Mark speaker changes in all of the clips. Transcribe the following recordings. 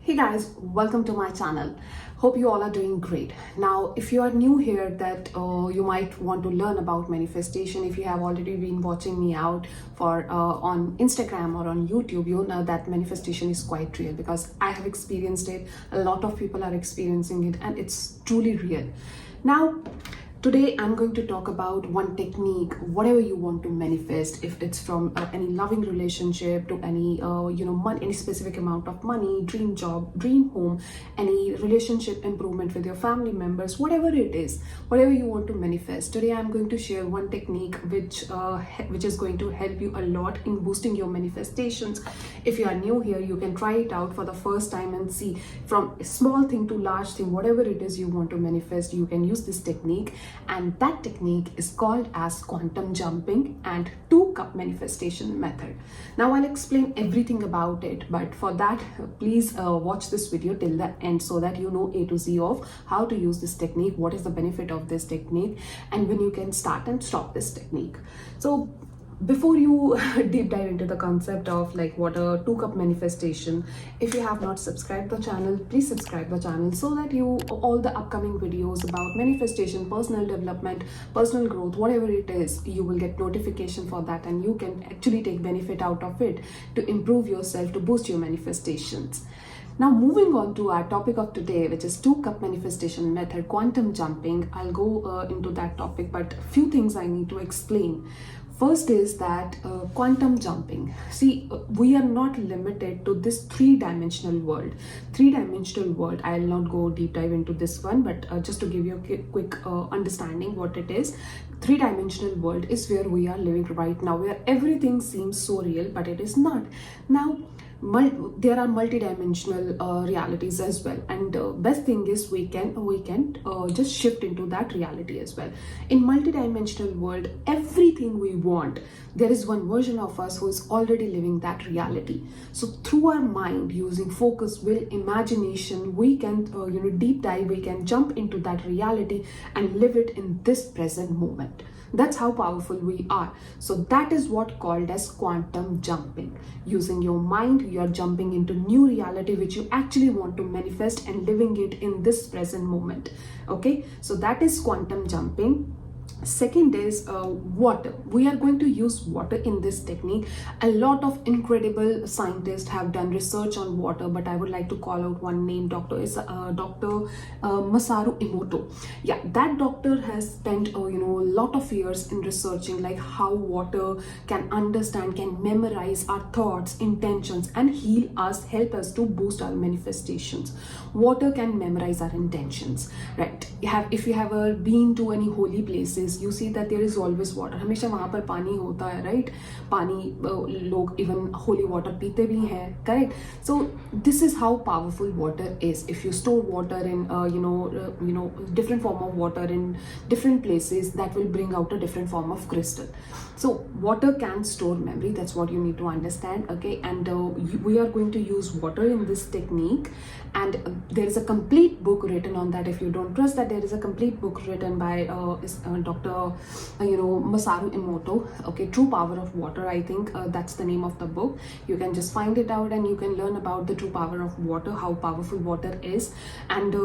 Speaker 1: Hey guys, welcome to my channel. Hope you all are doing great. Now, if you are new here, that you might want to learn about manifestation. If you have already been watching me out for on Instagram or on YouTube, you know that manifestation is quite real because I have experienced it. A lot of people are experiencing it, and it's truly real. Now, today I'm going to talk about one technique, whatever you want to manifest, if it's from any loving relationship to any money, any specific amount of money, dream job, dream home, any relationship improvement with your family members, whatever it is, whatever you want to manifest. Today I'm going to share one technique which is going to help you a lot in boosting your manifestations. If you are new here, you can try it out for the first time and see from small thing to large thing, whatever it is you want to manifest, you can use this technique. And that technique is called as quantum jumping and 2-cup manifestation method. Now I'll explain everything about it, but for that please watch this video till the end so that you know A to Z of how to use this technique, what is the benefit of this technique, and when you can start and stop this technique. So before you deep dive into the concept of like what a 2-cup manifestation, if you have not subscribed the channel, please subscribe the channel so that you all the upcoming videos about manifestation, personal development, personal growth, whatever it is, you will get notification for that and you can actually take benefit out of it to improve yourself, to boost your manifestations. Now moving on to our topic of today, which is 2-cup manifestation method, quantum jumping. I'll go into that topic, but few things I need to explain. First is that quantum jumping. See, we are not limited to this three-dimensional world. Three-dimensional world, I'll not go deep dive into this one, but just to give you a quick understanding what it is. Three-dimensional world is where we are living right now, where everything seems so real, but it is not. Now, there are multi-dimensional realities as well, and best thing is we can just shift into that reality as well. In multi-dimensional world, everything we want, there is one version of us who is already living that reality. So through our mind, using focus, will, imagination, we can deep dive, we can jump into that reality and live it in this present moment. That's how powerful we are. So that is what called as quantum jumping. Using your mind, you are jumping into new reality which you actually want to manifest and living it in this present moment. Okay, so that is quantum jumping. Second is water. We are going to use water in this technique. A lot of incredible scientists have done research on water, but I would like to call out one name. Dr. Masaru Emoto. Yeah, that doctor has spent a lot of years in researching like how water can understand, can memorize our thoughts, intentions, and heal us, help us to boost our manifestations. Water can memorize our intentions, right? If you have ever been to any holy places, you see that there is always water. हमेशा वहाँ पर पानी होता है, right? पानी लोग even holy water पीते भी हैं, correct? So this is how powerful water is. If you store water in different form of water in different places, that will bring out a different form of crystal. So water can store memory. That's what you need to understand. Okay, and we are going to use water in this technique, and there is a complete book written on that. If you don't trust that, there is a complete book written by Dr. Masaru Emoto. Okay, True Power of Water. I think that's the name of the book. You can just find it out and you can learn about the true power of water, how powerful water is. And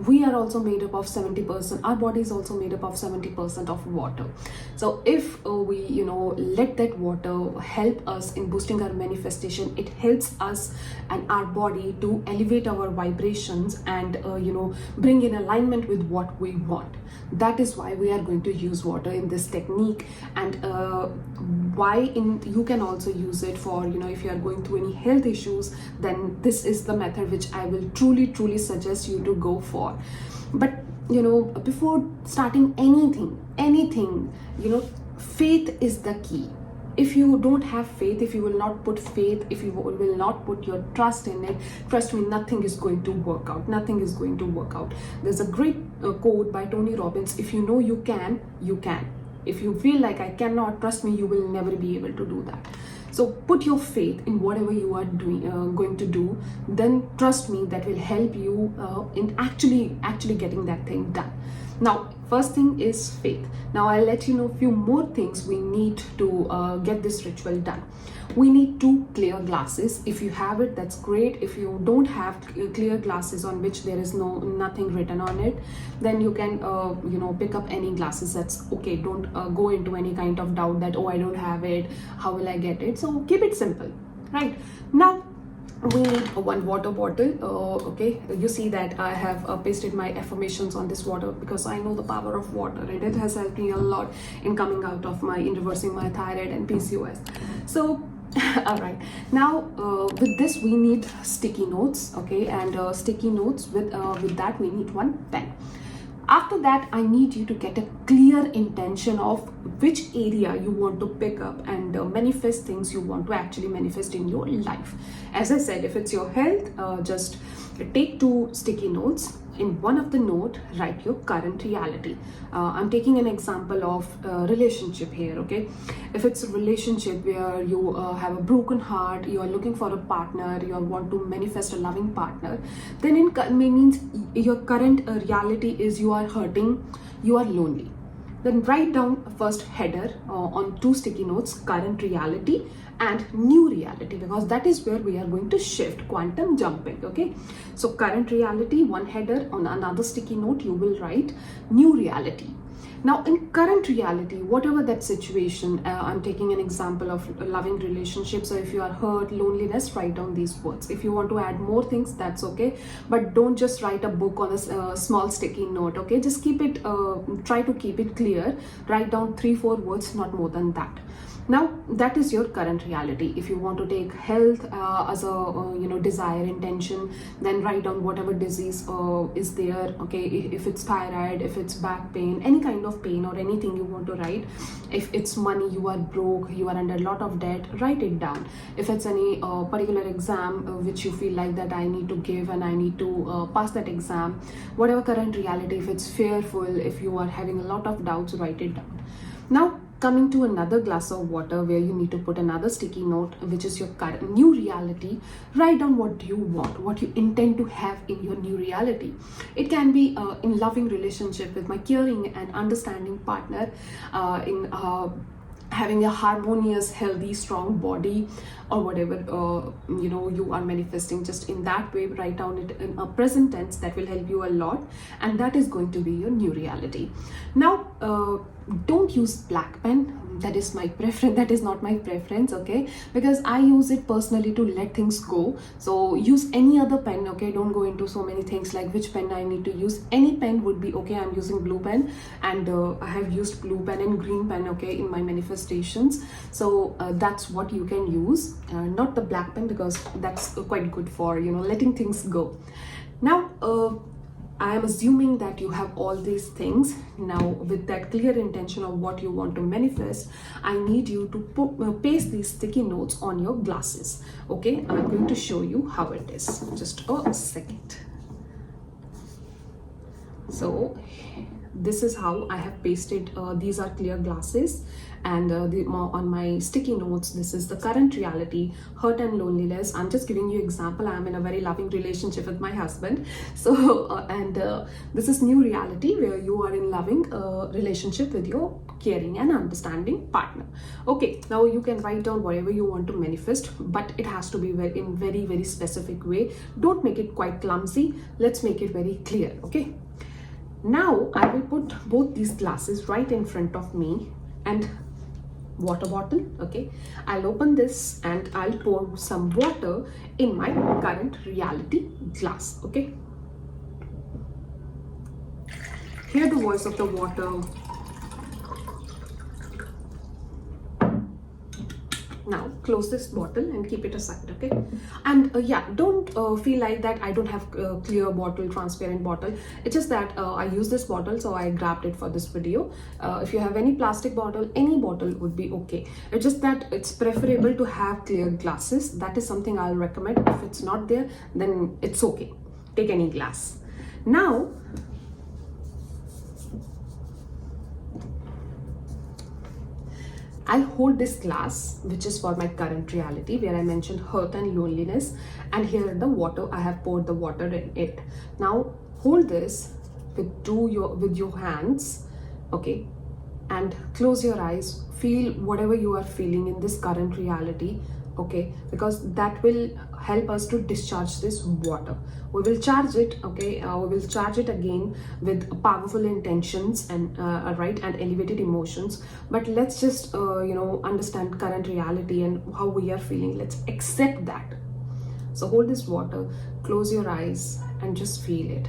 Speaker 1: we are also made up of 70%. Our body is also made up of 70% of water. So if we let that water help us in boosting our manifestation, it helps us and our body to elevate our vibrations and bring in alignment with what we want. That is why we are going to use water in this technique, and you can also use it for if you are going through any health issues, then this is the method which I will truly suggest you to go for. But before starting anything, faith is the key. If you don't have faith, if you will not put faith, if you will not put your trust in it, trust me, nothing is going to work out. Nothing is going to work out. There's a great quote by Tony Robbins: if you know you can, you can. If you feel like I cannot, trust me, you will never be able to do that. So put your faith in whatever you are doing, going to do. Then trust me, that will help you in actually getting that thing done. Now, First thing is faith. Now I'll let you know a few more things we need to get this ritual done. We need 2 clear glasses. If you have it, that's great. If you don't have clear glasses on which there is nothing written on it, then you can pick up any glasses. That's okay. Don't go into any kind of doubt that, oh, I don't have it, how will I get it? So keep it simple, right? Now we need 1 water bottle. Okay, you see that I have pasted my affirmations on this water because I know the power of water, and it has helped me a lot in coming out of in reversing my thyroid and PCOS. So all right, now with this we need sticky notes. Okay, and sticky notes, with that we need 1 pen. After that, I need you to get a clear intention of which area you want to pick up and manifest things you want to actually manifest in your life. As I said, if it's your health, just take 2 sticky notes. In one of the note, write your current reality. I'm taking an example of relationship here, okay? If it's a relationship where you have a broken heart, you are looking for a partner, you want to manifest a loving partner, then it means your current reality is you are hurting, you are lonely. Then write down first header on 2 sticky notes, current reality and new reality, because that is where we are going to shift, quantum jumping. Okay, so current reality, 1 header. On another sticky note you will write new reality. Now in current reality, whatever that situation, I'm taking an example of a loving relationship. So if you are hurt, loneliness, write down these words. If you want to add more things, that's okay, but don't just write a book on a small sticky note. Okay, just keep it, try to keep it clear. Write down 3-4 words, not more than that. Now that is your current reality. If you want to take health as a desire intention, then write down whatever disease is there. Okay, if it's thyroid, if it's back pain, any kind of pain or anything you want to write. If it's money, you are broke, you are under a lot of debt, write it down. If it's any particular exam which you feel like that I need to give and I need to pass that exam, whatever current reality, if it's fearful, if you are having a lot of doubts, write it down. Now coming to another glass of water where you need to put another sticky note, which is your current new reality. Write down what you want, what you intend to have in your new reality. It can be in loving relationship with my caring and understanding partner, in having a harmonious, healthy, strong body, or whatever you are manifesting. Just in that way, write down it in a present tense. That will help you a lot, and that is going to be your new reality. Now don't use black pen. That is my preference. That is not my preference, okay, because I use it personally to let things go. So use any other pen, okay? Don't go into so many things like which pen I need to use. Any pen would be okay. I'm using blue pen, and I have used blue pen and green pen, okay, in my manifestations. So that's what you can use, not the black pen, because that's quite good for letting things go. Now I am assuming that you have all these things. Now with that clear intention of what you want to manifest, I need you to paste these sticky notes on your glasses. Okay, I'm going to show you how it is. Just a second. So this is how I have pasted. These are clear glasses, and on my sticky notes, this is the current reality, hurt and loneliness. I'm just giving you example. I'm in a very loving relationship with my husband. So this is new reality, where you are in loving relationship with your caring and understanding partner. Okay, now you can write down whatever you want to manifest, but it has to be in very, very specific way. Don't make it quite clumsy. Let's make it very clear. Okay, now I will put both these glasses right in front of me and water bottle. Okay, I'll open this and I'll pour some water in my current reality glass. Okay, hear the voice of the water. Now close this bottle and keep it aside. Okay, and yeah, don't feel like that I don't have a clear bottle, transparent bottle. It's just that I use this bottle, so I grabbed it for this video. If you have any plastic bottle, any bottle would be okay. It's just that it's preferable to have clear glasses. That is something I'll recommend. If it's not there, then it's okay, take any glass. Now I'll hold this glass, which is for my current reality, where I mentioned hurt and loneliness, and here the water, I have poured the water in it. Now hold this with your hands, okay, and close your eyes. Feel whatever you are feeling in this current reality, okay, because that will help us to discharge this water. We will charge it, okay, we will charge it again with powerful intentions and right, and elevated emotions. But let's just understand current reality and how we are feeling. Let's accept that. So hold this water, close your eyes, and just feel it.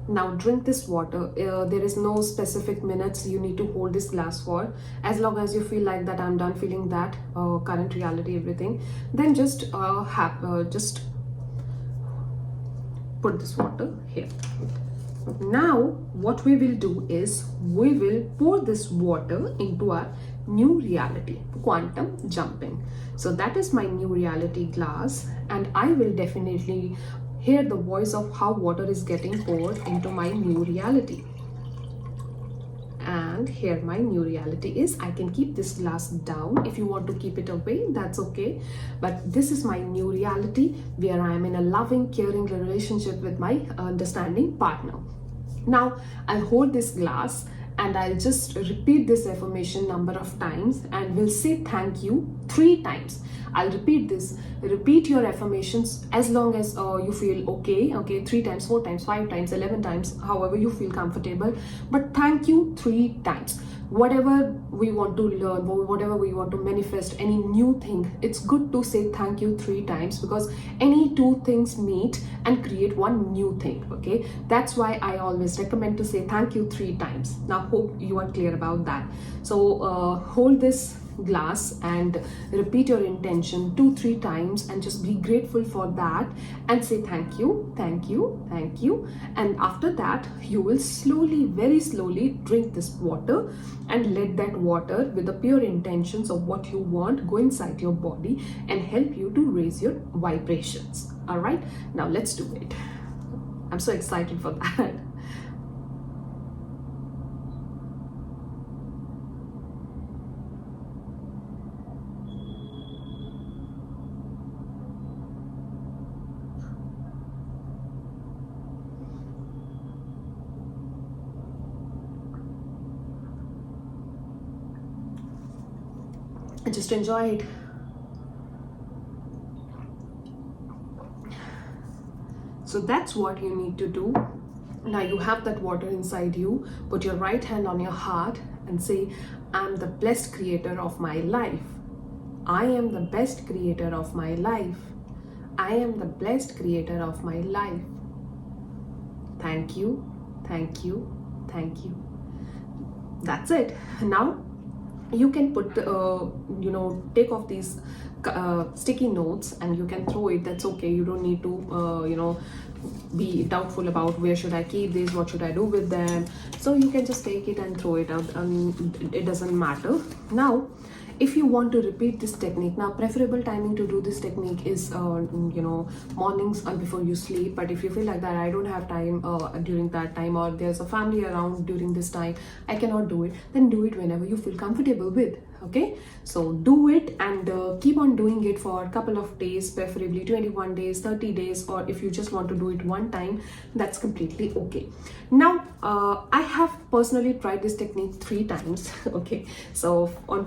Speaker 1: Now drink this water. There is no specific minutes you need to hold this glass for. As long as you feel like that I'm done feeling that current reality, everything, then just put this water here. Now what we will do is we will pour this water into our new reality, quantum jumping. So that is my new reality glass, and I will definitely hear the voice of how water is getting poured into my new reality. And here my new reality is. I can keep this glass down. If you want to keep it away, that's okay, but this is my new reality where I am in a loving, caring relationship with my understanding partner. Now I'll hold this glass and I'll just repeat this affirmation number of times, and we'll say thank you 3 times. I'll repeat this. Repeat your affirmations as long as you feel okay, 3 times, 4 times, 5 times, 11 times, however you feel comfortable. But thank you 3 times. Whatever we want to learn, whatever we want to manifest, any new thing, it's good to say thank you 3 times, because any 2 things meet and create one new thing, okay? That's why I always recommend to say thank you 3 times. Now hope you are clear about that. So hold this glass and repeat your intention 2-3 times, and just be grateful for that and say thank you, thank you, thank you. And after that you will slowly, very slowly drink this water, and let that water with the pure intentions of what you want go inside your body and help you to raise your vibrations. All right, now let's do it. I'm so excited for that. Just enjoy it. So that's what you need to do. Now you have that water inside you. Put your right hand on your heart and say, I'm the blessed creator of my life. I am the best creator of my life. I am the blessed creator of my life. Thank you, thank you, thank you. That's it. Now you can put take off these sticky notes and you can throw it. That's okay. You don't need to be doubtful about where should I keep this, what should I do with them. So you can just take it and throw it out, and it doesn't matter. Now if you want to repeat this technique, now preferable timing to do this technique is mornings and before you sleep. But if you feel like that I don't have time during that time, or there's a family around during this time, I cannot do it, then do it whenever you feel comfortable with. Okay, so do it and keep on doing it for a couple of days, preferably 21 days, 30 days, or if you just want to do it one time, that's completely okay. Now I have personally tried this technique 3 times. Okay, so on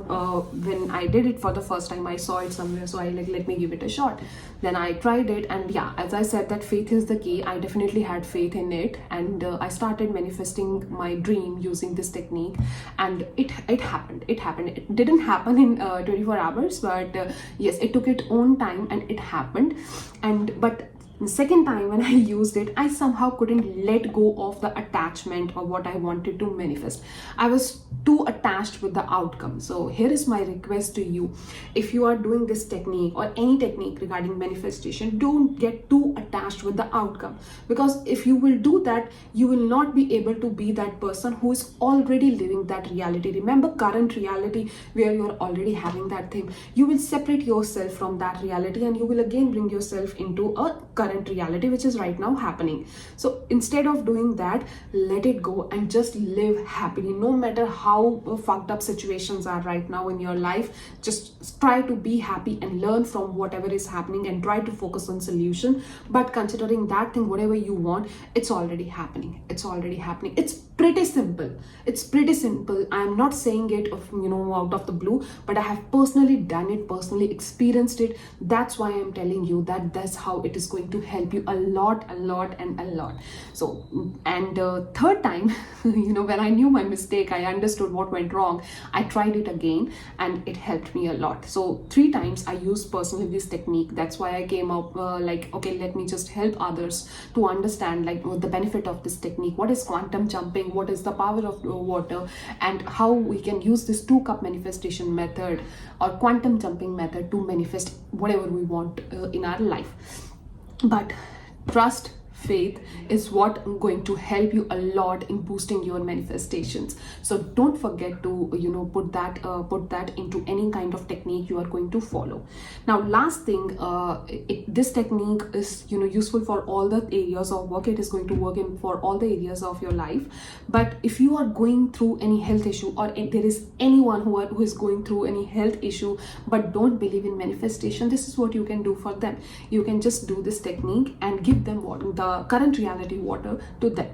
Speaker 1: when I did it for the first time, I saw it somewhere, so I let me give it a shot. Then I tried it, and yeah, as I said, that faith is the key. I definitely had faith in it, and I started manifesting my dream using this technique, and it happened. It didn't happen in 24 hours, but yes, it took its own time and it happened. But the second time when I used it, I somehow couldn't let go of the attachment of what I wanted to manifest. I was too attached with the outcome. So here is my request to you. If you are doing this technique or any technique regarding manifestation, don't get too attached with the outcome, because if you will do that, you will not be able to be that person who is already living that reality. Remember, current reality where you are already having that thing. You will separate yourself from that reality, and you will again bring yourself into a current reality which is right now happening. So instead of doing that, let it go and just live happily. No matter how fucked up situations are right now in your life, just try to be happy and learn from whatever is happening and try to focus on solution. But considering that thing, whatever you want, it's already happening. It's already happening. It's pretty simple. It's pretty simple. I'm not saying it of, out of the blue, but I have personally done it, personally experienced it. That's why I'm telling you that that's how it is going to help you a lot, a lot, and a lot. So, and third time, when I knew my mistake, I understood what went wrong, I tried it again and it helped me a lot. So 3 times I used personally this technique. That's why I came up okay, let me just help others to understand the benefit of this technique. What is quantum jumping? What is the power of water? And how we can use this 2-cup manifestation method or quantum jumping method to manifest whatever we want in our life. But trust, faith is what going to help you a lot in boosting your manifestations. So don't forget to put that into any kind of technique you are going to follow. Now last thing, this technique is useful for all the areas of work. It is going to work in for all the areas of your life. But if you are going through any health issue, or if there is anyone who is going through any health issue but don't believe in manifestation, this is what you can do for them. You can just do this technique and give them the current reality water to them.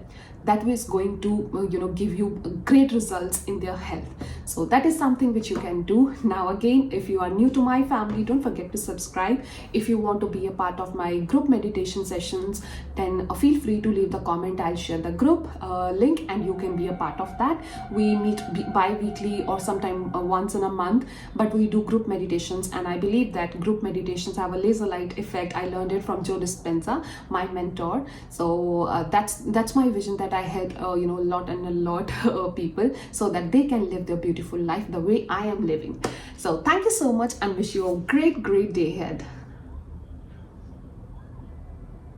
Speaker 1: That is going to give you great results in their health. So that is something which you can do. Now again, if you are new to my family, don't forget to subscribe. If you want to be a part of my group meditation sessions, then feel free to leave the comment. I'll share the group link and you can be a part of that. We meet bi-weekly or sometime once in a month, but we do group meditations, and I believe that group meditations have a laser light effect. I learned it from Joe Dispenza, my mentor. So that's my vision, that I help a lot people so that they can live their beautiful life the way I am living. So thank you so much and wish you a great day ahead.